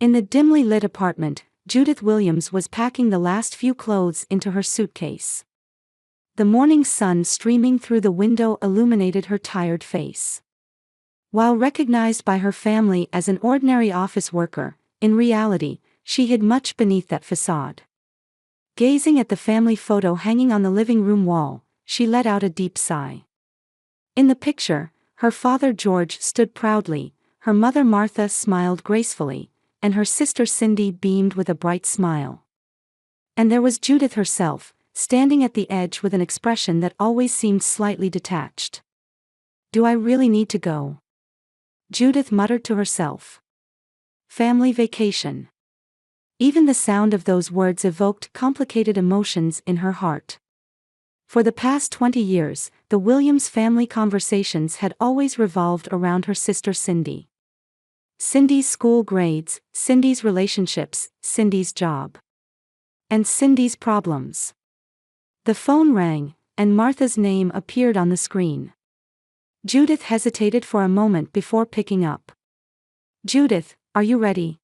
In the dimly lit apartment, Judith Williams was packing the last few clothes into her suitcase. The morning sun streaming through the window illuminated her tired face. While recognized by her family as an ordinary office worker, in reality, she hid much beneath that facade. Gazing at the family photo hanging on the living room wall, she let out a deep sigh. In the picture, her father George stood proudly, her mother Martha smiled gracefully, and her sister Cindy beamed with a bright smile. And there was Judith herself, standing at the edge with an expression that always seemed slightly detached. "Do I really need to go?" Judith muttered to herself. Family vacation. Even the sound of those words evoked complicated emotions in her heart. For the past 20 years, the Williams family conversations had always revolved around her sister Cindy. Cindy's school grades, Cindy's relationships, Cindy's job. And Cindy's problems. The phone rang, and Martha's name appeared on the screen. Judith hesitated for a moment before picking up. "Judith, are you ready?"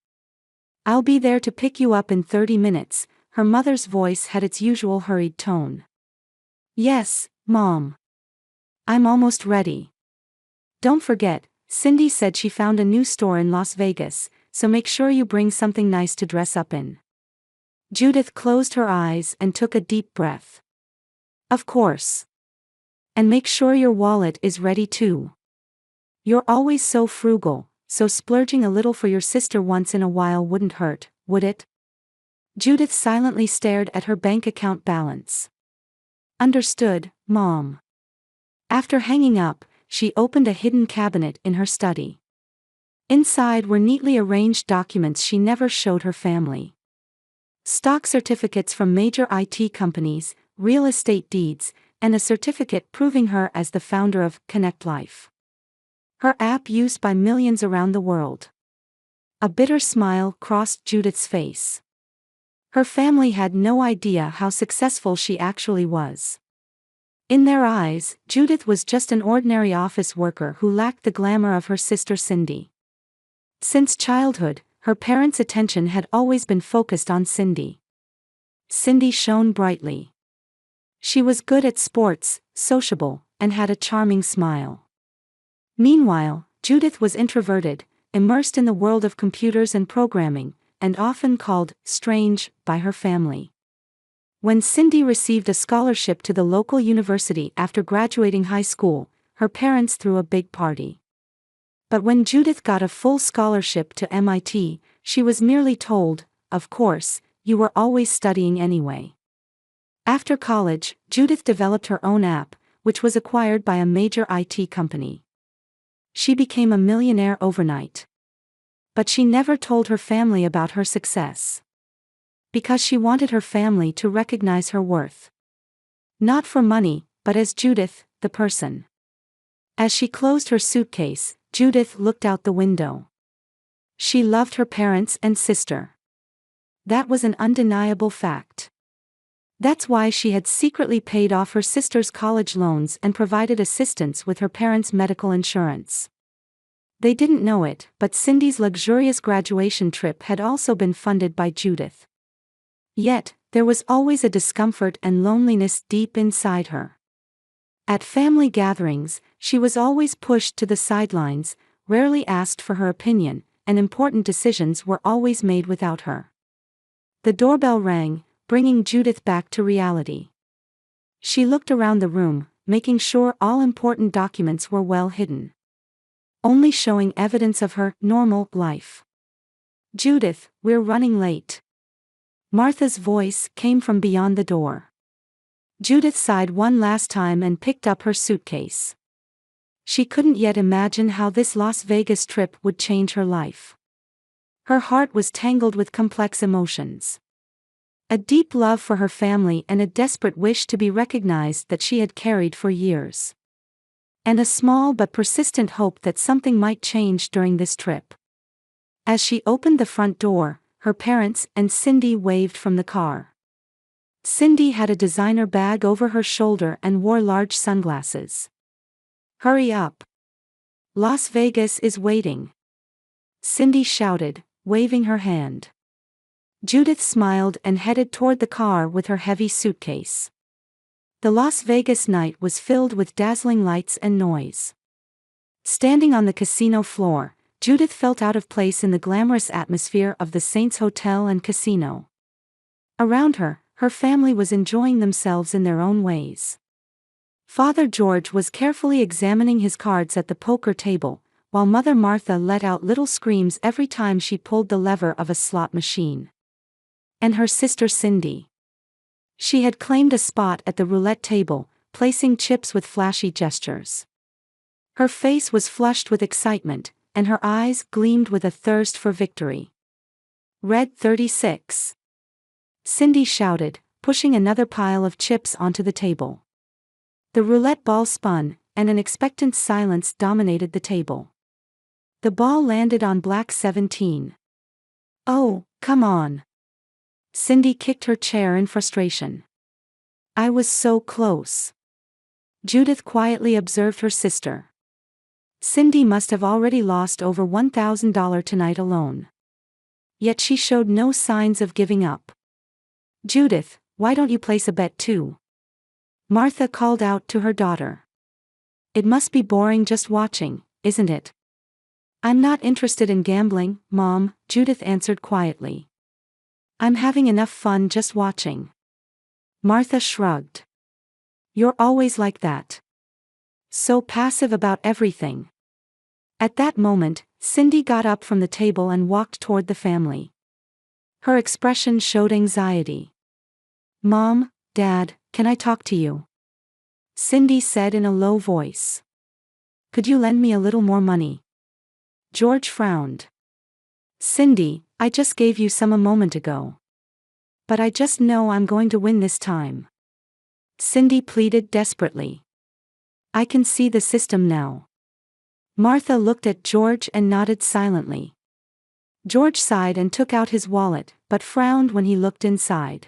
"I'll be there to pick you up in 30 minutes, her mother's voice had its usual hurried tone. "Yes, Mom. I'm almost ready." "Don't forget, Cindy said she found a new store in Las Vegas, so make sure you bring something nice to dress up in." Judith closed her eyes and took a deep breath. "Of course. And make sure your wallet is ready too. You're always so frugal, so splurging a little for your sister once in a while wouldn't hurt, would it?" Judith silently stared at her bank account balance. "Understood, Mom." After hanging up, she opened a hidden cabinet in her study. Inside were neatly arranged documents she never showed her family. Stock certificates from major IT companies, real estate deeds, and a certificate proving her as the founder of Connect Life, her app used by millions around the world. A bitter smile crossed Judith's face. Her family had no idea how successful she actually was. In their eyes, Judith was just an ordinary office worker who lacked the glamour of her sister Cindy. Since childhood, her parents' attention had always been focused on Cindy. Cindy shone brightly. She was good at sports, sociable, and had a charming smile. Meanwhile, Judith was introverted, immersed in the world of computers and programming, and often called strange by her family. When Cindy received a scholarship to the local university after graduating high school, her parents threw a big party. But when Judith got a full scholarship to MIT, she was merely told, "Of course, you were always studying anyway." After college, Judith developed her own app, which was acquired by a major IT company. She became a millionaire overnight. But she never told her family about her success. Because she wanted her family to recognize her worth. Not for money, but as Judith, the person. As she closed her suitcase, Judith looked out the window. She loved her parents and sister. That was an undeniable fact. That's why she had secretly paid off her sister's college loans and provided assistance with her parents' medical insurance. They didn't know it, but Cindy's luxurious graduation trip had also been funded by Judith. Yet, there was always a discomfort and loneliness deep inside her. At family gatherings, she was always pushed to the sidelines, rarely asked for her opinion, and important decisions were always made without her. The doorbell rang, bringing Judith back to reality. She looked around the room, making sure all important documents were well hidden. Only showing evidence of her normal life. "Judith, we're running late." Martha's voice came from beyond the door. Judith sighed one last time and picked up her suitcase. She couldn't yet imagine how this Las Vegas trip would change her life. Her heart was tangled with complex emotions. A deep love for her family and a desperate wish to be recognized that she had carried for years. And a small but persistent hope that something might change during this trip. As she opened the front door, her parents and Cindy waved from the car. Cindy had a designer bag over her shoulder and wore large sunglasses. "Hurry up. Las Vegas is waiting," Cindy shouted, waving her hand. Judith smiled and headed toward the car with her heavy suitcase. The Las Vegas night was filled with dazzling lights and noise. Standing on the casino floor, Judith felt out of place in the glamorous atmosphere of the Saints Hotel and Casino. Around her, her family was enjoying themselves in their own ways. Father George was carefully examining his cards at the poker table, while Mother Martha let out little screams every time she pulled the lever of a slot machine. And her sister Cindy. She had claimed a spot at the roulette table, placing chips with flashy gestures. Her face was flushed with excitement, and her eyes gleamed with a thirst for victory. Red 36. Cindy shouted, pushing another pile of chips onto the table. The roulette ball spun, and an expectant silence dominated the table. The ball landed on black 17. Oh, come on. Cindy kicked her chair in frustration. I was so close. Judith quietly observed her sister. Cindy must have already lost over $1,000 tonight alone. Yet she showed no signs of giving up. Judith, why don't you place a bet too? Martha called out to her daughter. It must be boring just watching, isn't it? I'm not interested in gambling, Mom, Judith answered quietly. I'm having enough fun just watching. Martha shrugged. You're always like that. So passive about everything. At that moment, Cindy got up from the table and walked toward the family. Her expression showed anxiety. Mom, Dad, can I talk to you? Cindy said in a low voice. Could you lend me a little more money? George frowned. Cindy, I just gave you some a moment ago. But I just know I'm going to win this time. Cindy pleaded desperately. I can see the system now. Martha looked at George and nodded silently. George sighed and took out his wallet, but frowned when he looked inside.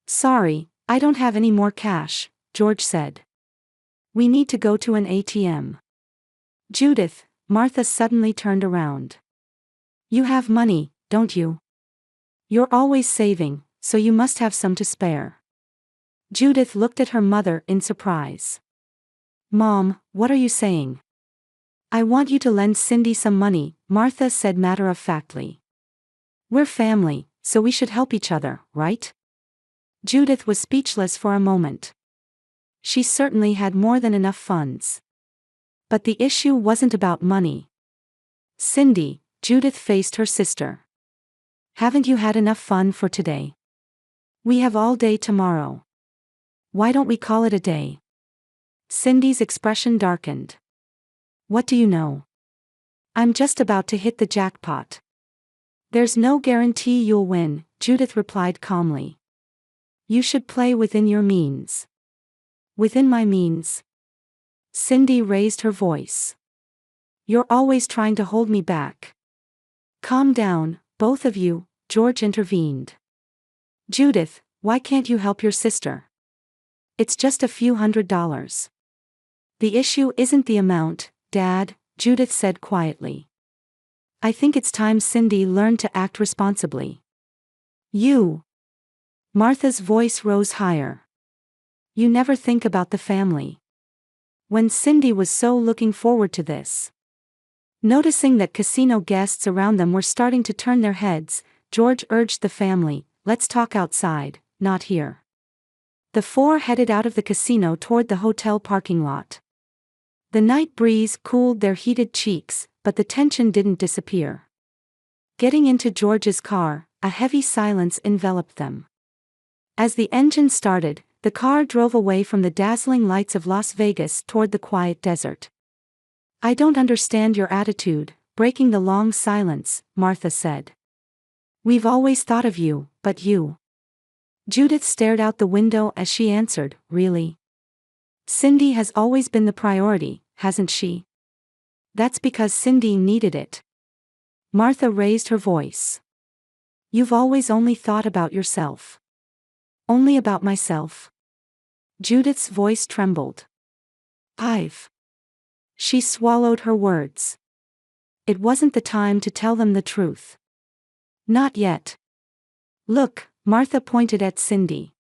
Sorry, I don't have any more cash, George said. We need to go to an ATM. Judith, Martha suddenly turned around. You have money, don't you? You're always saving, so you must have some to spare. Judith looked at her mother in surprise. Mom, what are you saying? I want you to lend Cindy some money, Martha said matter-of-factly. We're family, so we should help each other, right? Judith was speechless for a moment. She certainly had more than enough funds. But the issue wasn't about money. Cindy, Judith faced her sister. Haven't you had enough fun for today? We have all day tomorrow. Why don't we call it a day? Cindy's expression darkened. What do you know? I'm just about to hit the jackpot. There's no guarantee you'll win, Judith replied calmly. You should play within your means. Within my means? Cindy raised her voice. You're always trying to hold me back. Calm down, both of you, George intervened. Judith, why can't you help your sister? It's just a few $100s. The issue isn't the amount, Dad, Judith said quietly. I think it's time Cindy learned to act responsibly. You. Martha's voice rose higher. You never think about the family. When Cindy was so looking forward to this. Noticing that casino guests around them were starting to turn their heads, George urged the family, let's talk outside, not here. The four headed out of the casino toward the hotel parking lot. The night breeze cooled their heated cheeks, but the tension didn't disappear. Getting into George's car, a heavy silence enveloped them. As the engine started, the car drove away from the dazzling lights of Las Vegas toward the quiet desert. I don't understand your attitude, breaking the long silence, Martha said. We've always thought of you, but you. Judith stared out the window as she answered, really? Cindy has always been the priority, hasn't she? That's because Cindy needed it. Martha raised her voice. You've always only thought about yourself. Only about myself. Judith's voice trembled. She swallowed her words. It wasn't the time to tell them the truth. Not yet. Look, Martha pointed at Cindy.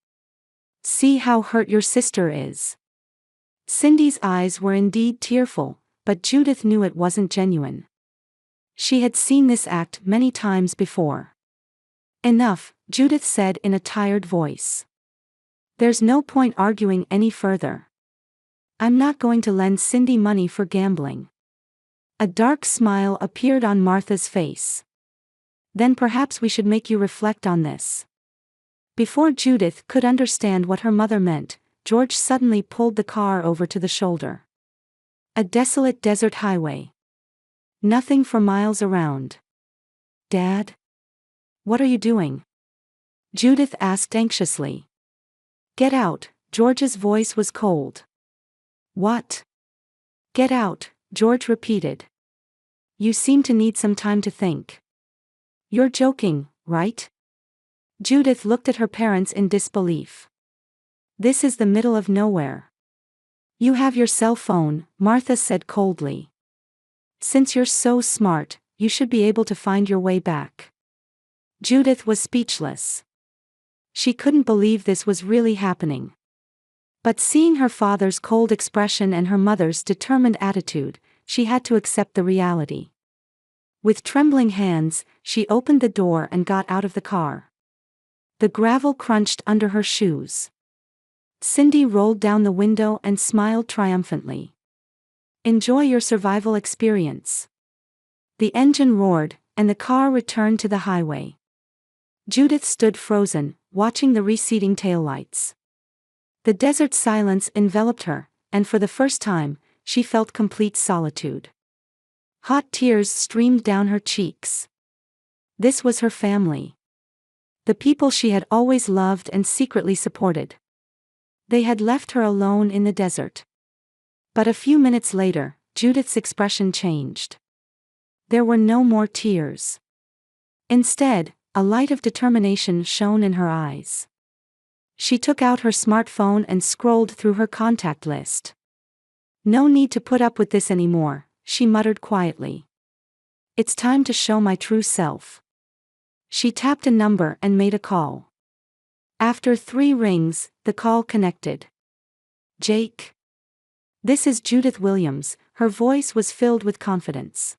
See how hurt your sister is. Cindy's eyes were indeed tearful, but Judith knew it wasn't genuine. She had seen this act many times before. Enough, Judith said in a tired voice. There's no point arguing any further. I'm not going to lend Cindy money for gambling. A dark smile appeared on Martha's face. Then perhaps we should make you reflect on this. Before Judith could understand what her mother meant, George suddenly pulled the car over to the shoulder. A desolate desert highway. Nothing for miles around. Dad? What are you doing? Judith asked anxiously. Get out, George's voice was cold. What? Get out, George repeated. You seem to need some time to think. You're joking, right? Judith looked at her parents in disbelief. This is the middle of nowhere. You have your cell phone, Martha said coldly. Since you're so smart, you should be able to find your way back. Judith was speechless. She couldn't believe this was really happening. But seeing her father's cold expression and her mother's determined attitude, she had to accept the reality. With trembling hands, she opened the door and got out of the car. The gravel crunched under her shoes. Cindy rolled down the window and smiled triumphantly. Enjoy your survival experience. The engine roared, and the car returned to the highway. Judith stood frozen, watching the receding taillights. The desert silence enveloped her, and for the first time, she felt complete solitude. Hot tears streamed down her cheeks. This was her family. The people she had always loved and secretly supported. They had left her alone in the desert. But a few minutes later, Judith's expression changed. There were no more tears. Instead, a light of determination shone in her eyes. She took out her smartphone and scrolled through her contact list. No need to put up with this anymore, she muttered quietly. It's time to show my true self. She tapped a number and made a call. After 3 rings, the call connected. Jake? This is Judith Williams, her voice was filled with confidence.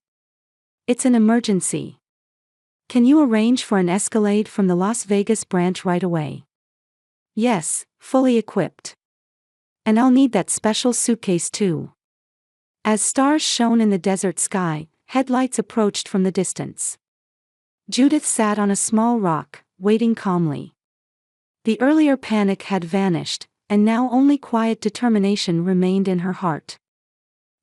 It's an emergency. Can you arrange for an Escalade from the Las Vegas branch right away? Yes, fully equipped. And I'll need that special suitcase too. As stars shone in the desert sky, headlights approached from the distance. Judith sat on a small rock, waiting calmly. The earlier panic had vanished, and now only quiet determination remained in her heart.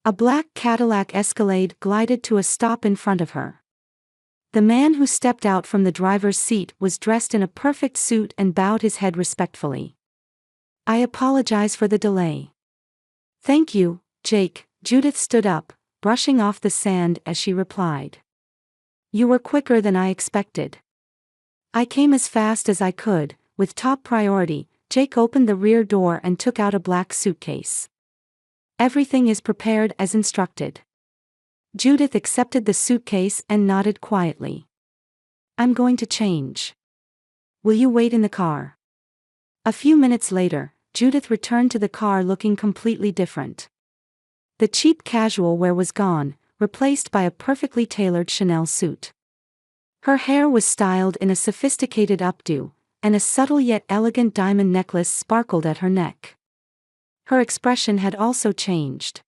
A black Cadillac Escalade glided to a stop in front of her. The man who stepped out from the driver's seat was dressed in a perfect suit and bowed his head respectfully. I apologize for the delay. Thank you, Jake. Judith stood up, brushing off the sand as she replied. You were quicker than I expected. I came as fast as I could. With top priority, Jake opened the rear door and took out a black suitcase. Everything is prepared as instructed. Judith accepted the suitcase and nodded quietly. I'm going to change. Will you wait in the car? A few minutes later, Judith returned to the car looking completely different. The cheap casual wear was gone, replaced by a perfectly tailored Chanel suit. Her hair was styled in a sophisticated updo, and a subtle yet elegant diamond necklace sparkled at her neck. Her expression had also changed.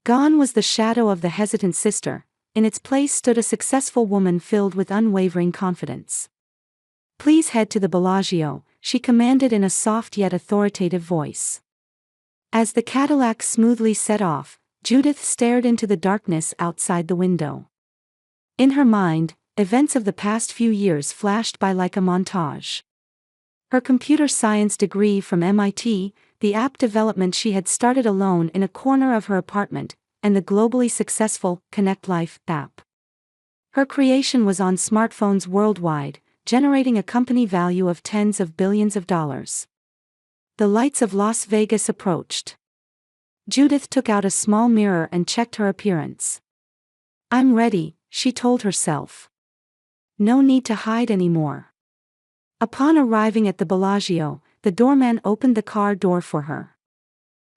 Gone was the shadow of the hesitant sister, in its place stood a successful woman filled with unwavering confidence. Please head to the Bellagio, she commanded in a soft yet authoritative voice. As the Cadillac smoothly set off, Judith stared into the darkness outside the window. In her mind, events of the past few years flashed by like a montage. Her computer science degree from MIT, the app development she had started alone in a corner of her apartment, and the globally successful Connect Life app. Her creation was on smartphones worldwide, generating a company value of tens of billions of dollars. The lights of Las Vegas approached. Judith took out a small mirror and checked her appearance. I'm ready, she told herself. No need to hide anymore. Upon arriving at the Bellagio, the doorman opened the car door for her.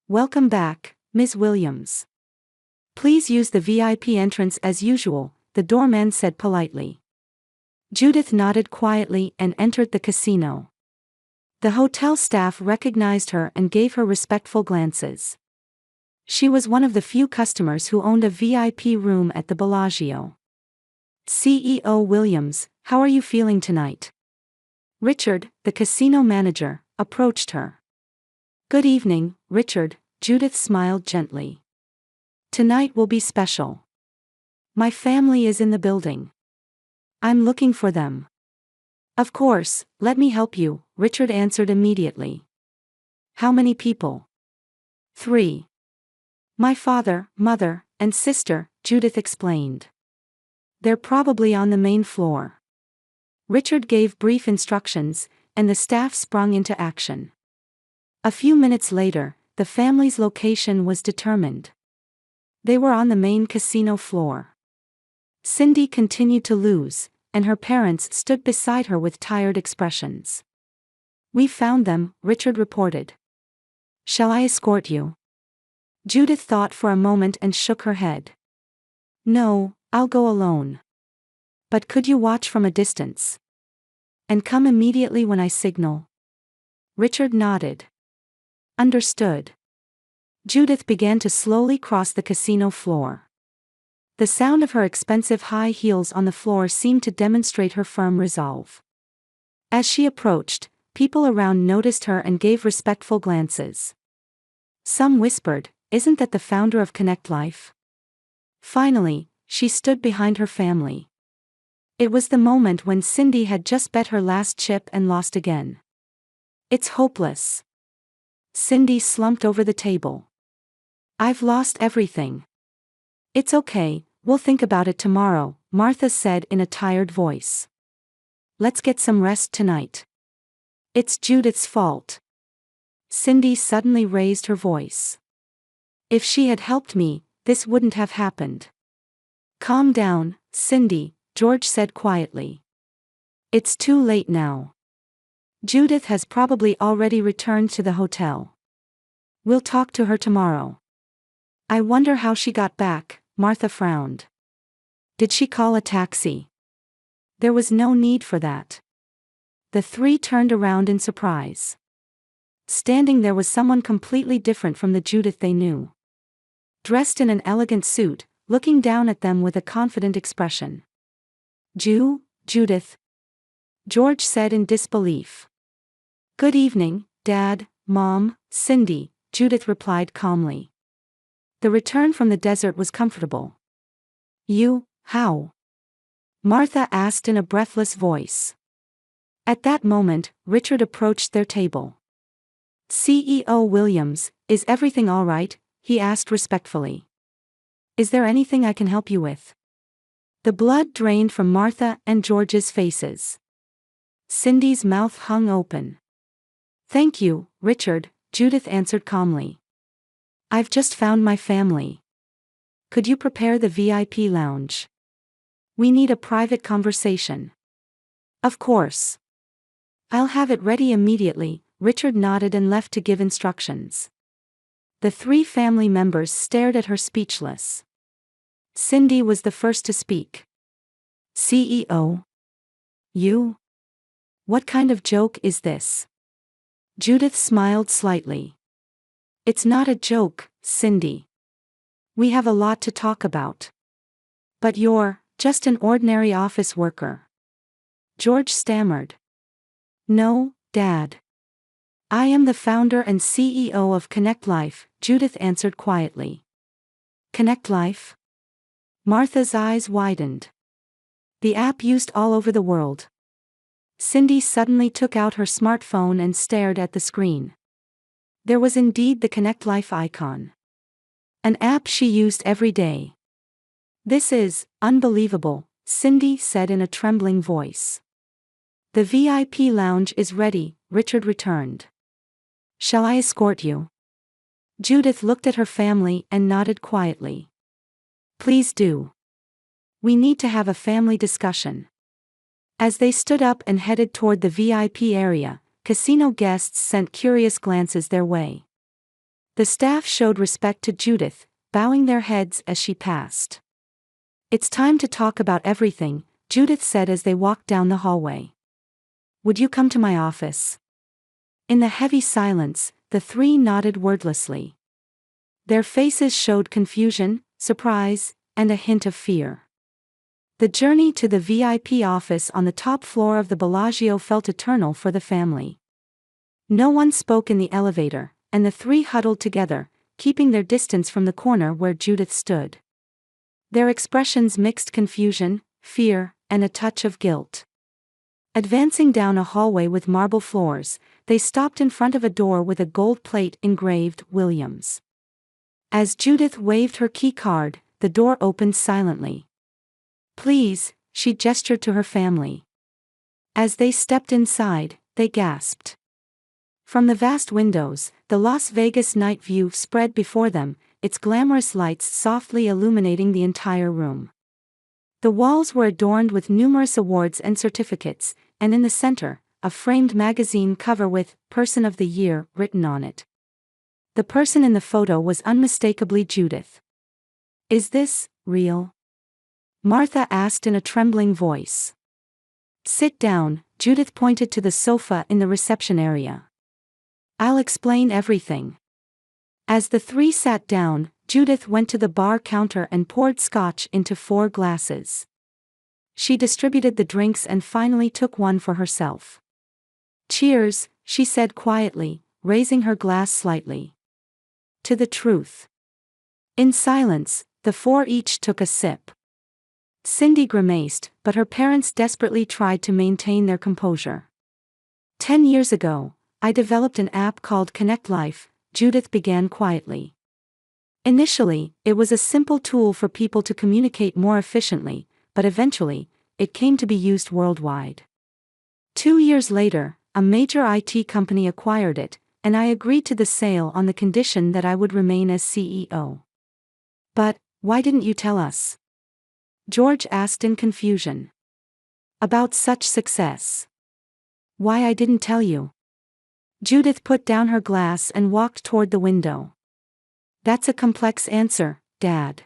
Welcome back, Ms. Williams. Please use the VIP entrance as usual, the doorman said politely. Judith nodded quietly and entered the casino. The hotel staff recognized her and gave her respectful glances. She was one of the few customers who owned a VIP room at the Bellagio. CEO Williams, how are you feeling tonight? Richard, the casino manager, approached her. Good evening, Richard, Judith smiled gently. Tonight will be special. My family is in the building. I'm looking for them. Of course, let me help you, Richard answered immediately. How many people? 3. My father, mother, and sister, Judith explained. They're probably on the main floor. Richard gave brief instructions, and the staff sprung into action. A few minutes later, the family's location was determined. They were on the main casino floor. Cindy continued to lose, and her parents stood beside her with tired expressions. We found them, Richard reported. Shall I escort you? Judith thought for a moment and shook her head. No, I'll go alone. But could you watch from a distance? And come immediately when I signal? Richard nodded. Understood. Judith began to slowly cross the casino floor. The sound of her expensive high heels on the floor seemed to demonstrate her firm resolve. As she approached, people around noticed her and gave respectful glances. Some whispered, "Isn't that the founder of Connect Life?" Finally, she stood behind her family. It was the moment when Cindy had just bet her last chip and lost again. It's hopeless. Cindy slumped over the table. I've lost everything. It's okay, we'll think about it tomorrow, Martha said in a tired voice. Let's get some rest tonight. It's Judith's fault. Cindy suddenly raised her voice. If she had helped me, this wouldn't have happened. Calm down, Cindy, George said quietly. It's too late now. Judith has probably already returned to the hotel. We'll talk to her tomorrow. I wonder how she got back, Martha frowned. Did she call a taxi? There was no need for that. The three turned around in surprise. Standing there was someone completely different from the Judith they knew. Dressed in an elegant suit, looking down at them with a confident expression. Judith? George said in disbelief. Good evening, Dad, Mom, Cindy, Judith replied calmly. The return from the desert was comfortable. How? Martha asked in a breathless voice. At that moment, Richard approached their table. CEO Williams, is everything all right? He asked respectfully. Is there anything I can help you with? The blood drained from Martha and George's faces. Cindy's mouth hung open. Thank you, Richard, Judith answered calmly. I've just found my family. Could you prepare the VIP lounge? We need a private conversation. Of course. I'll have it ready immediately, Richard nodded and left to give instructions. The three family members stared at her speechless. Cindy was the first to speak. CEO? You? What kind of joke is this? Judith smiled slightly. It's not a joke, Cindy. We have a lot to talk about. But you're just an ordinary office worker. George stammered. No, Dad. I am the founder and CEO of Connect Life, Judith answered quietly. Connect Life? Martha's eyes widened. The app used all over the world. Cindy suddenly took out her smartphone and stared at the screen. There was indeed the Connect Life icon. An app she used every day. This is unbelievable, Cindy said in a trembling voice. The VIP lounge is ready, Richard returned. Shall I escort you? Judith looked at her family and nodded quietly. Please do. We need to have a family discussion. As they stood up and headed toward the VIP area, casino guests sent curious glances their way. The staff showed respect to Judith, bowing their heads as she passed. "It's time to talk about everything," Judith said as they walked down the hallway. "Would you come to my office?" In the heavy silence, the three nodded wordlessly. Their faces showed confusion, surprise, and a hint of fear. The journey to the VIP office on the top floor of the Bellagio felt eternal for the family. No one spoke in the elevator, and the three huddled together, keeping their distance from the corner where Judith stood. Their expressions mixed confusion, fear, and a touch of guilt. Advancing down a hallway with marble floors, they stopped in front of a door with a gold plate engraved Williams. As Judith waved her key card, the door opened silently. "Please," she gestured to her family. As they stepped inside, they gasped. From the vast windows, the Las Vegas night view spread before them, its glamorous lights softly illuminating the entire room. The walls were adorned with numerous awards and certificates, and in the center, a framed magazine cover with "Person of the Year" written on it. The person in the photo was unmistakably Judith. "Is this real?" Martha asked in a trembling voice. "Sit down," Judith pointed to the sofa in the reception area. "I'll explain everything." As the three sat down, Judith went to the bar counter and poured scotch into 4 glasses. She distributed the drinks and finally took one for herself. "Cheers," she said quietly, raising her glass slightly. "To the truth." In silence, the 4 each took a sip. Cindy grimaced, but her parents desperately tried to maintain their composure. 10 years ago, I developed an app called Connect Life," Judith began quietly. "Initially, it was a simple tool for people to communicate more efficiently, but eventually, it came to be used worldwide. 2 years later, a major IT company acquired it, and I agreed to the sale on the condition that I would remain as CEO. "But, why didn't you tell us?" George asked in confusion. "About such success." "Why I didn't tell you?" Judith put down her glass and walked toward the window. "That's a complex answer, Dad,"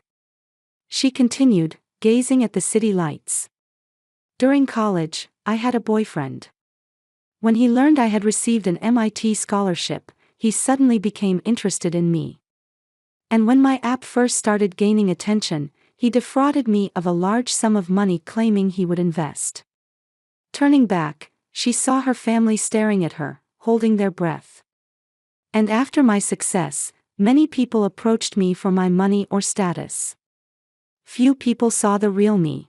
she continued, gazing at the city lights. "During college, I had a boyfriend. When he learned I had received an MIT scholarship, he suddenly became interested in me. And when my app first started gaining attention, he defrauded me of a large sum of money claiming he would invest." Turning back, she saw her family staring at her, holding their breath. "And after my success, many people approached me for my money or status. Few people saw the real me.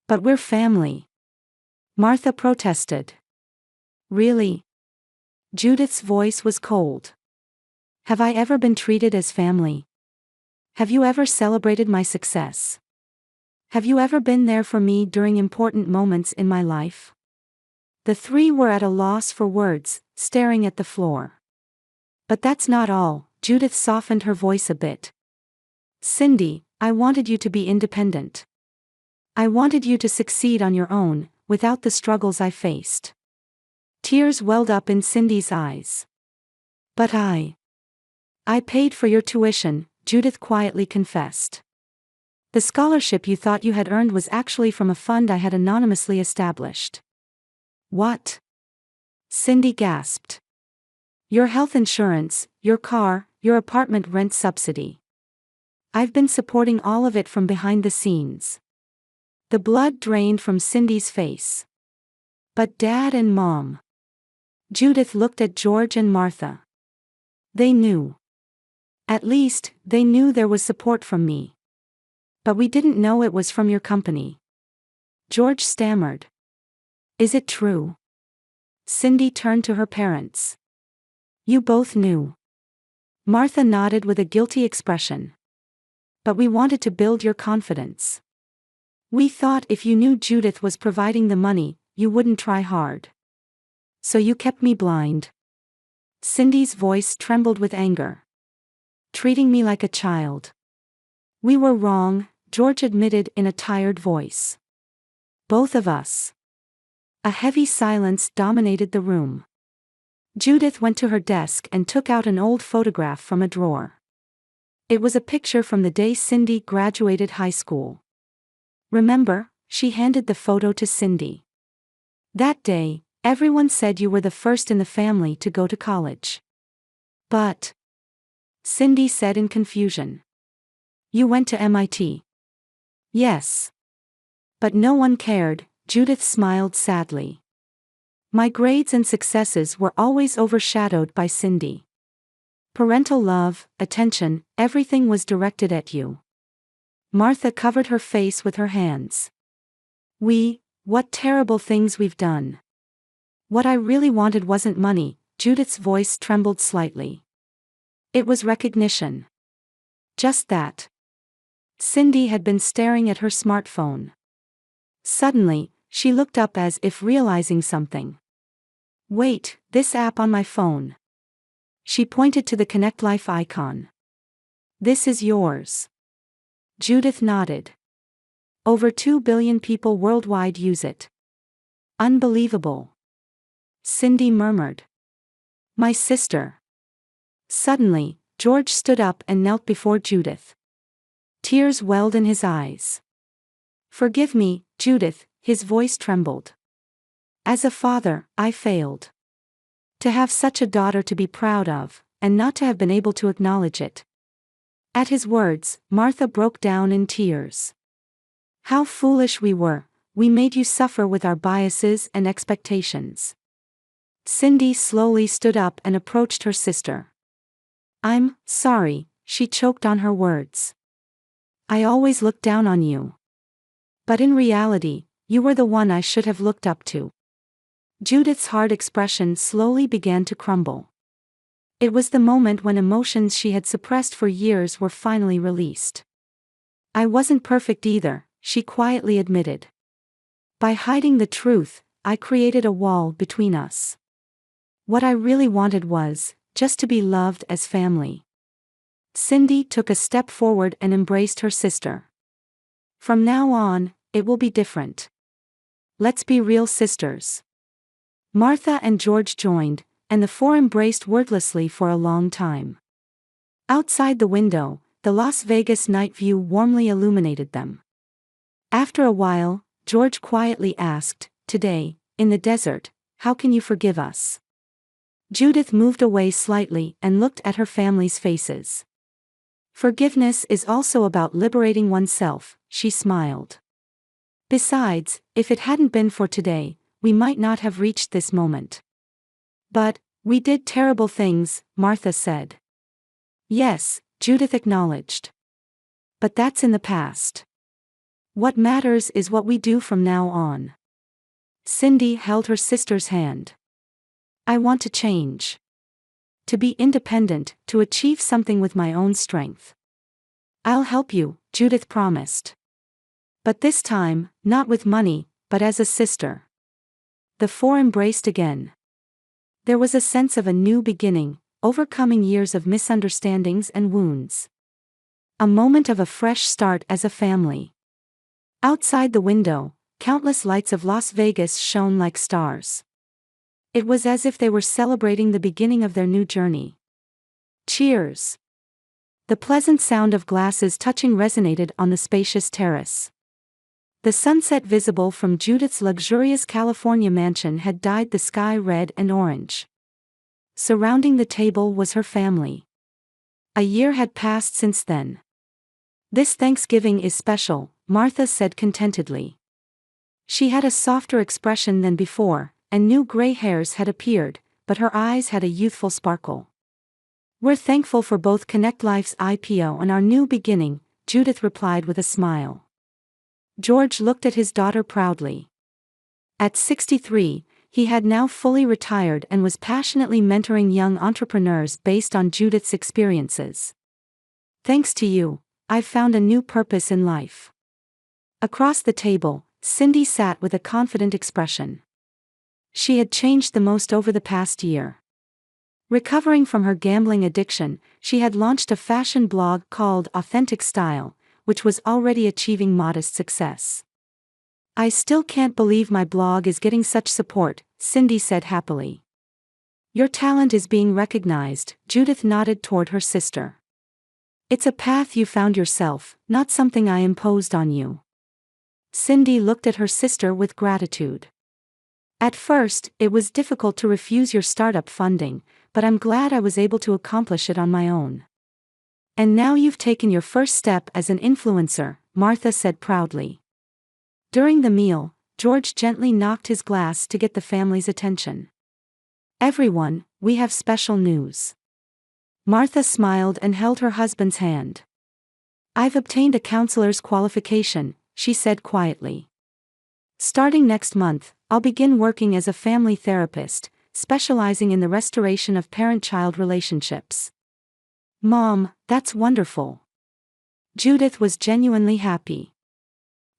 But we're family," Martha protested. "Really?" Judith's voice was cold. "Have I ever been treated as family? Have you ever celebrated my success? Have you ever been there for me during important moments in my life?" The three were at a loss for words, staring at the floor. "But that's not all," Judith softened her voice a bit. "Cindy, I wanted you to be independent. I wanted you to succeed on your own, without the struggles I faced." Tears welled up in Cindy's eyes. "But I paid for your tuition," Judith quietly confessed. "The scholarship you thought you had earned was actually from a fund I had anonymously established." "What?" Cindy gasped. "Your health insurance, your car, your apartment rent subsidy. I've been supporting all of it from behind the scenes." The blood drained from Cindy's face. "But Dad and Mom." Judith looked at George and Martha. "They knew. At least, they knew there was support from me. But we didn't know it was from your company." George stammered. "Is it true?" Cindy turned to her parents. "You both knew." Martha nodded with a guilty expression. "But we wanted to build your confidence. We thought if you knew Judith was providing the money, you wouldn't try hard. So you kept me blind." Cindy's voice trembled with anger. "Treating me like a child." "We were wrong," George admitted in a tired voice. "Both of us. A heavy silence dominated the room. Judith went to her desk and took out an old photograph from a drawer. It was a picture from the day Cindy graduated high school. Remember, she handed the photo to Cindy. That day, everyone said you were the first in the family to go to college. But, Cindy said in confusion. You went to MIT. Yes. But no one cared, Judith smiled sadly. My grades and successes were always overshadowed by Cindy. Parental love, attention, everything was directed at you. Martha covered her face with her hands. What terrible things we've done. What I really wanted wasn't money, Judith's voice trembled slightly. It was recognition. Just that. Cindy had been staring at her smartphone. Suddenly, she looked up as if realizing something. Wait, this app on my phone. She pointed to the Connect Life icon. This is yours. Judith nodded. Over 2 billion people worldwide use it. Unbelievable. Cindy murmured. My sister. Suddenly, George stood up and knelt before Judith. Tears welled in his eyes. Forgive me, Judith, his voice trembled. As a father, I failed. To have such a daughter to be proud of, and not to have been able to acknowledge it. At his words, Martha broke down in tears. How foolish we were, we made you suffer with our biases and expectations. Cindy slowly stood up and approached her sister. I'm sorry, she choked on her words. I always looked down on you. But in reality, you were the one I should have looked up to. Judith's hard expression slowly began to crumble. It was the moment when emotions she had suppressed for years were finally released. I wasn't perfect either, she quietly admitted. By hiding the truth, I created a wall between us. What I really wanted was, just to be loved as family. Cindy took a step forward and embraced her sister. From now on, it will be different. Let's be real sisters. Martha and George joined, and the four embraced wordlessly for a long time. Outside the window, the Las Vegas night view warmly illuminated them. After a while, George quietly asked, Today, in the desert, how can you forgive us? Judith moved away slightly and looked at her family's faces. Forgiveness is also about liberating oneself, she smiled. Besides, if it hadn't been for today, we might not have reached this moment. But, we did terrible things, Martha said. Yes, Judith acknowledged. But that's in the past. What matters is what we do from now on. Cindy held her sister's hand. I want to change. To be independent, to achieve something with my own strength. I'll help you, Judith promised. But this time, not with money, but as a sister. The four embraced again. There was a sense of a new beginning, overcoming years of misunderstandings and wounds. A moment of a fresh start as a family. Outside the window, countless lights of Las Vegas shone like stars. It was as if they were celebrating the beginning of their new journey. Cheers! The pleasant sound of glasses touching resonated on the spacious terrace. The sunset visible from Judith's luxurious California mansion had dyed the sky red and orange. Surrounding the table was her family. A year had passed since then. This Thanksgiving is special, Martha said contentedly. She had a softer expression than before, and new gray hairs had appeared, but her eyes had a youthful sparkle. We're thankful for both Connect Life's IPO and our new beginning, Judith replied with a smile. George looked at his daughter proudly. At 63, he had now fully retired and was passionately mentoring young entrepreneurs based on Judith's experiences. Thanks to you, I've found a new purpose in life. Across the table, Cindy sat with a confident expression. She had changed the most over the past year. Recovering from her gambling addiction, she had launched a fashion blog called Authentic Style, which was already achieving modest success. I still can't believe my blog is getting such support, Cindy said happily. Your talent is being recognized, Judith nodded toward her sister. It's a path you found yourself, not something I imposed on you. Cindy looked at her sister with gratitude. At first, it was difficult to refuse your startup funding, but I'm glad I was able to accomplish it on my own. And now you've taken your first step as an influencer, Martha said proudly. During the meal, George gently knocked his glass to get the family's attention. Everyone, we have special news. Martha smiled and held her husband's hand. I've obtained a counselor's qualification, she said quietly. Starting next month, I'll begin working as a family therapist, specializing in the restoration of parent-child relationships. Mom, that's wonderful. Judith was genuinely happy.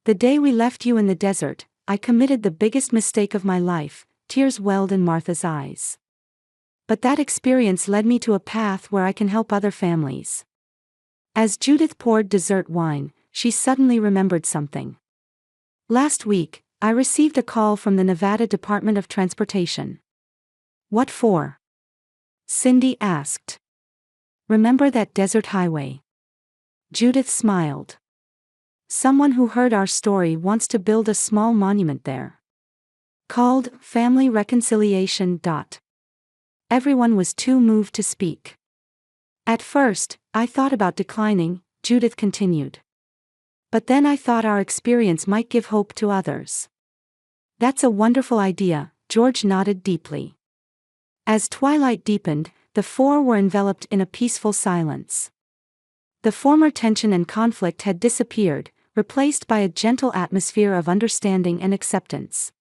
The day we left you in the desert, I committed the biggest mistake of my life, tears welled in Martha's eyes. But that experience led me to a path where I can help other families. As Judith poured dessert wine, she suddenly remembered something. Last week, I received a call from the Nevada Department of Transportation. What for? Cindy asked. Remember that desert highway? Judith smiled. Someone who heard our story wants to build a small monument there. Called Family Reconciliation. Everyone was too moved to speak. At first, I thought about declining, Judith continued. But then I thought our experience might give hope to others. That's a wonderful idea, George nodded deeply. As twilight deepened, the four were enveloped in a peaceful silence. The former tension and conflict had disappeared, replaced by a gentle atmosphere of understanding and acceptance.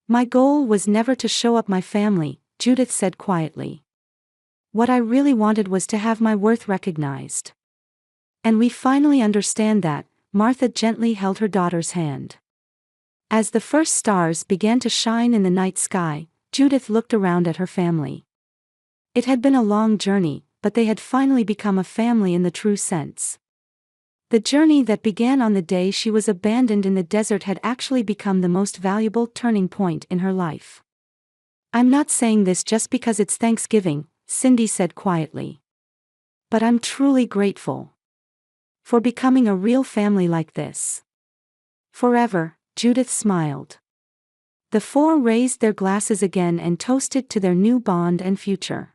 My goal was never to show up my family, Judith said quietly. What I really wanted was to have my worth recognized. And we finally understand that, Martha gently held her daughter's hand. As the first stars began to shine in the night sky, Judith looked around at her family. It had been a long journey, but they had finally become a family in the true sense. The journey that began on the day she was abandoned in the desert had actually become the most valuable turning point in her life. I'm not saying this just because it's Thanksgiving, Cindy said quietly. But I'm truly grateful for becoming a real family like this. Forever, Judith smiled. The four raised their glasses again and toasted to their new bond and future.